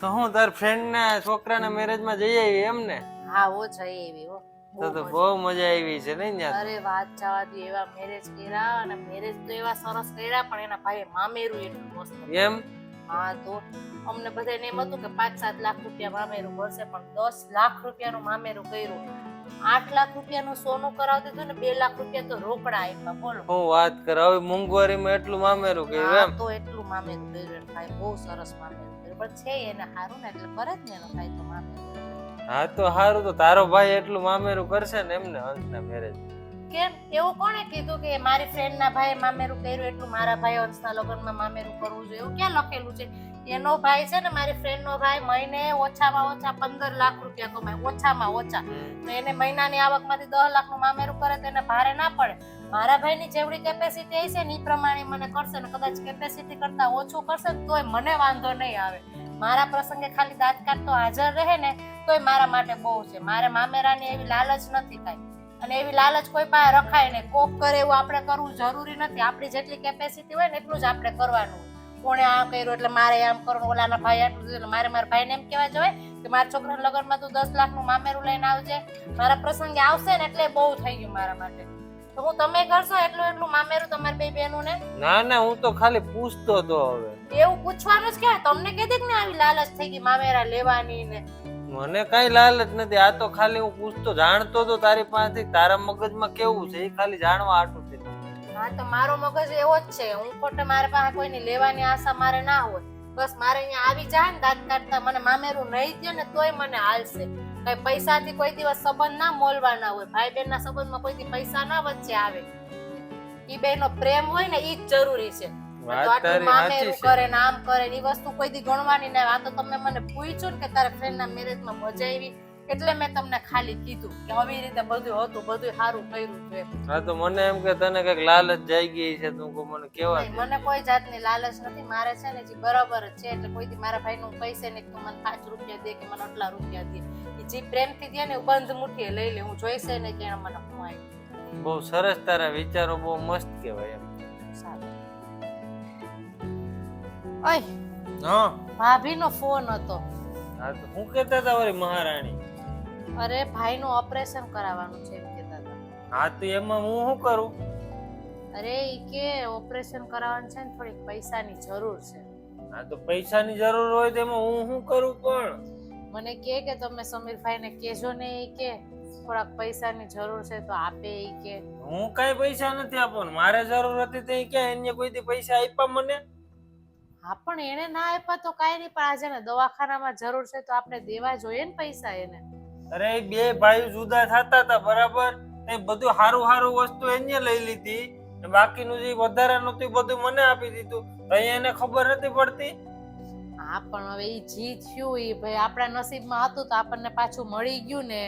તો હું તાર ફ્રેન્ડ ના છોકરાના મેરેજ માં જઈ આવી એમ ને? હા ઓ જઈ એવી હો. તો બહુ મજા આવી છે ને ત્યાં? અરે વાત જવા દે, એવા મેરેજ કર્યા અને મેરેજ તો એવા સરસ કર્યા, પણ એના ભાઈએ મામેરું એટલું મસ્ત. એમ? હા તો અમને બધાને એમ હતું કે 5-7 લાખ રૂપિયા મામેરું ભરશે, પણ 10 લાખ રૂપિયાનું મામેરું કર્યું. 8 લાખ રૂપિયાનું સોનું કરાવતી હતું ને 2 લાખ રૂપિયા તો રોકડા આપ્યા. બોલો હું વાત કર, હવે મોંઘવારીમાં એટલું મામેરું કર્યું એમ? તો એટલું મામેરું કર્યું ભાઈ, બહુ સરસ મામેરું કર્યું. પણ છે એને સારું ને એટલે કરે જ ને એનો ભાઈ તો મામેરું. હા તો સારું, તો તારો ભાઈ એટલું મામેરું કરશે ને એમને હંસના મેરેજ? કેમ એવું કોણે કીધું કે મારી ફ્રેન્ડ ના ભાઈ મામેરું કર્યું એટલું મારા ભાઈ હંસના લગ્નમાં મામેરું કરવું જોઈએ? એવું ક્યાં લખેલું છે? એનો ભાઈ છે ને, મારી ફ્રેન્ડ નો ભાઈ મહિને ઓછામાં ઓછા 15 લાખ રૂપિયા કમાય, ઓછામાં ઓછા. તો એને મહિનાની આવકમાંથી 10 લાખનું મામેરું કરે તો એને ભારે ના પડે? મારા ભાઈની જેવડી કેપેસિટી હશે ને એ પ્રમાણે મને કરશે ને કદાચ કેપેસિટી કરતા ઓછું કરશે ને તોય મને વાંધો નહીં આવે. મારા પ્રસંગે ખાલી દાંત કાઢતો હાજર રહે ને તોય મારા માટે બહુ છે. મારે મામેરાની એવી લાલચ નથી કાંઈ, અને એવી લાલચ કોઈ પાસે રખાય નહીં. કોક કરે એવું આપણે કરવું જરૂરી નથી. આપણી જેટલી કેપેસિટી હોય ને એટલું જ આપણે કરવાનું. કોણે આ કર્યું એટલે મારે આમ કરવું, ઓલાના ભાઈ આટલું દીધું એટલે મારે મારા ભાઈને એમ કહેવા જોઈએ કે મારા છોકરાના લગ્નમાં તું 10 લાખનું મામેરું લઈને આવજે. મારા પ્રસંગે આવશે ને એટલે બહુ થઈ ગયું મારા માટે. તો હું તમે કરશો એટલું મામેરું તમારી બે બહેનું ને? ના હું તો ખાલી પૂછતો હતો. હવે એવું પૂછવાનું જ ક્યાં? તમને કીધી કે ને આવી લાલચ થઈ ગઈ મામેરા લેવાની ને? મને કઈ લાલચ નથી. આ તો ખાલી હું પૂછતો, જાણતો તો તારી પાસેથી તારા મગજમાં કેવું છે એ ખાલી જાણવા આટું છે. હા તો મારો મગજ એવો જ છે. હું ખોટે મારા પાસે કોઈની લેવાની આશા મારે ના હોય. બસ મારે અહીંયા આવી જાય ને દાંત કાઢતા મને મામેરું નહીં દે ને તોય મને હાલશે. કઈ પૈસાથી કોઈ દિવસ સંબંધ ના મોલવાના હોય. ભાઈ બહેન ના સંબંધમાં કોઈ પૈસા ના વચ્ચે આવે. ઈ બેનો પ્રેમ હોય ને ઈ જ જરૂરી છે. મામેરું કરે ને આમ કરે એ વસ્તુ કોઈ દી ગણવાની ના. આ તો તમે મને પૂછ્યું ને કે તારા ફ્રેન્ડ ના મેરેજમાં મજા આવી એટલે મેં તમને ખાલી કીધું કે આવી રીતે બધું હતું, બધું સારું કર્યું છે. હા તો મને એમ કે તને કઈક લાલચ જાય ગઈ છે, તું મને કેવા? મને કોઈ જાતની લાલચ નથી. મારે છે ને જે બરાબર જ છે. એટલે કોઈ દી મારા ભાઈ નું પૈસે નહીં તું મને 5 રૂપિયા દે કે મને આટલા રૂપિયા દે. એ જે પ્રેમથી દે ને બંધ મુઠ્ઠીએ લઈ લે. હું જોઈશે ને કે મને હું આવી. બહુ સરસ, તારા વિચારો બહુ મસ્ત કહેવાય એમ. સારું. ઓય હા ભાભીનો ફોન હતો. હા તો હું કહેતા હતા વળી મહારાણી? અરે ભાઈનું ઓપરેશન કરાવવાનું છે એમ કહેતા હતા. હા તો એમાં હું શું કરું? અરે ઈ કે ઓપરેશન કરાવવાનું છે ને થોડીક પૈસાની જરૂર છે. હા તો પૈસાની જરૂર હોય તો એમાં હું શું કરું? પણ મને કે તમે સમીરભાઈને કહેજો ને. ઈ કે થોડાક પૈસાની જરૂર છે તો આપે. ઈ કે હું કઈ પૈસા નથી આપવાનું. મારે જરૂર હતી તો ક્યાં એને કોઈ દી પૈસા આપ્યા મને? હા પણ એને ના આપ્યા તો કાંઈ નહીં, પણ આજે ને દવાખાનામાં જરૂર છે તો આપણે દેવા જોઈએ ને પૈસા એને. અરે બે ભાઈ જુદા થતા હતા બરાબર, એ બધું હારું હારું વસ્તુ એને લઈ લીધી, બાકીનું જે વધારે નતું બધું મને આપી દીધું. તો એને ખબર નથી પડતી? હા પણ હવે ઈ જી થયું ઈ ભાઈ આપણા નસીબમાં હતું તો આપણને પાછું મળી ગયું ને.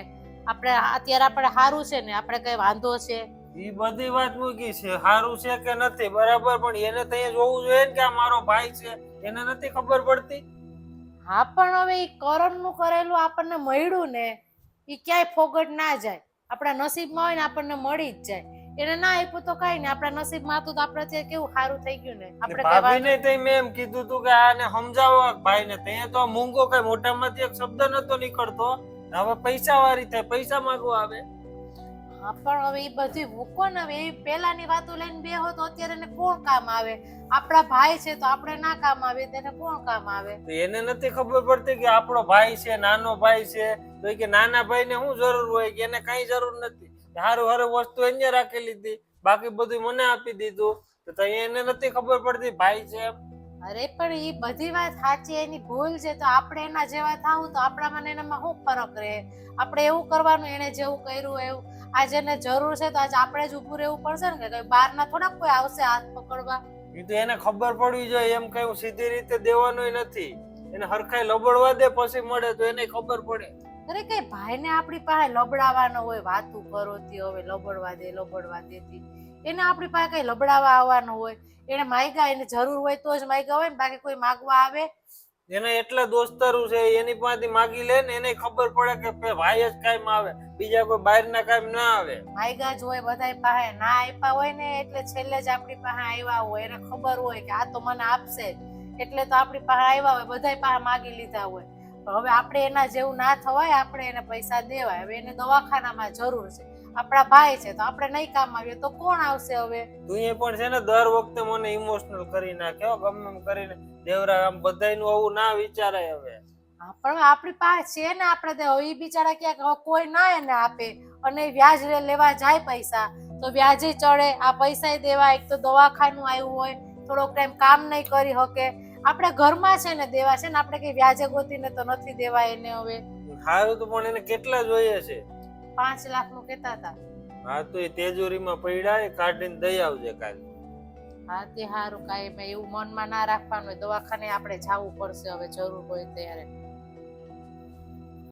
આપણે અત્યારે આપણે હારું છે ને, આપણે કઈ વાંધો છે? ઈ બધી વાત મૂકી છે, હારું છે કે નથી બરાબર, પણ એને તો જોવું જોઈએ ને કે આ મારો ભાઈ છે. એને નથી ખબર પડતી? હા પણ હવે ઈ કરમનું કરેલું આપણને મળ્યું ને, ઈ ક્યાંય ફોગટ ના જાય. આપણા નસીબમાં હોય ને આપણને મળી જ જાય. એને ના આપ્યું તો કઈ નહીં, આપણા નસીબમાં હતું તો આપણે અત્યારે કેવું સારું થઈ ગયું ને. આપણે ભાભીને તઈ મેં એમ કીધું તું કે આને સમજાવો ભાઈને, તે તો મૂંગો કઈ મોઢામાંથી એક શબ્દ નતો નીકળતો. હવે પૈસા વાળી થાય, પૈસા માંગવા આવે. હા પણ હવે ઈ બધી મૂકો ને. હવે એ પેલાની વાતો લઈને બેહો તો અત્યારે એને કોણ કામ આવે? આપણા ભાઈ છે તો આપણે ના કામ આવે, તેને કોણ કામ આવે? એને નથી ખબર પડતી કે આપણો ભાઈ છે, નાનો ભાઈ છે, તો કે નાના ભાઈને શું જરૂર હોય કે એને કઈ જરૂર નથી. હારું હારું વસ્તુ એને રાખી લીધી, બાકી બધું મને આપી દીધું. તો એને નથી ખબર પડતી ભાઈ છે એમ. અરે પણ ઈ બધી વાત સાચી, એની ભૂલ છે. તો આપણે એના જેવા થાવું તો આપણામાં ને એનામાં શું ફરક રહે? આપણે એવું કરવાનું એને જેવું કર્યું એવું. આજે એને જરૂર છે તો આજે આપણે જ ઊભું રહેવું પડશે ને. કે કઈ બહારના થોડાક કોઈ આવશે હાથ પકડવા? એ તો એને ખબર પડવી જોઈએ. એમ કઈ સીધી રીતે દેવાનું નથી, એને હરખાઈ લબડવા દે પછી મળે તો એને ખબર પડે. અરે કઈ ભાઈને આપણી પાસે લબડાવવાનો હોય? વાતું કરોતી હવે લબડવા દેતી. એને આપણી પાસે કઈ લબડાવવા આવવાનો હોય? એને માગ્યા, એને જરૂર હોય તો જ માગ્યા હોય ને, બાકી કોઈ માગવા આવે? એને એટલા દોસ્તારું છે, એની પાસેથી માગી લે ને, એને ખબર પડે કે ભાઈ જ કાયમ આવે, બીજા કોઈ બહાર ના કાયમ ના આવે. માગ્યા જ હોય બધાય પાસે, ના આપ્યા હોય ને એટલે છેલ્લે જ આપણી પાસે આવ્યા હોય. એને ખબર હોય કે આ તો મને આપશે. એટલે તો આપણી પાસે આવ્યા હોય, બધાય પાસે માગી લીધા હોય. પણ હવે આપણે એના જેવું ના થવાય, આપણે એને પૈસા દેવાય. હવે એને દવાખાનામાં જરૂર છે, આપણા ભાઈ છે, તો આપણે નહીં કામ આવીએ તો કોણ આવશે હવે? તું એ પણ છે ને દર વખતે મને ઇમોશનલ કરી નાખે હો, ગમે એમ કરીને. દેવરા આમ બધાયનું આવું ના વિચારાય હવે. હા, પણ હવે આપણી પાસે છે ને, આપણે તો એ બિચારા ક્યાંક હવે કોઈ ના એને આપે અને વ્યાજ લેવા જાય પૈસા તો વ્યાજે ચડે, આ પૈસા દેવા. એક તો દવાખાનું આવ્યું હોય, થોડોક ટાઈમ કામ નહીં કરી શકે, આપણે ઘરમાં છે ને દેવા છે ને, આપણે કઈ વ્યાજે ગોતીને તો નથી દેવા એને. હવે સારું તો પણ એને કેટલા જોઈએ છે? 5 લાખનું કહેતા હતા. હા તો એ તેજોરીમાં પડ્યા એ કાઢીને દઈ આવજે કાલે. હા તે સારું, કાંઈ મેં એવું મનમાં ના રાખવાનું હોય, દવાખાને આપણે જવું પડશે હવે જરૂર હોય ત્યારે.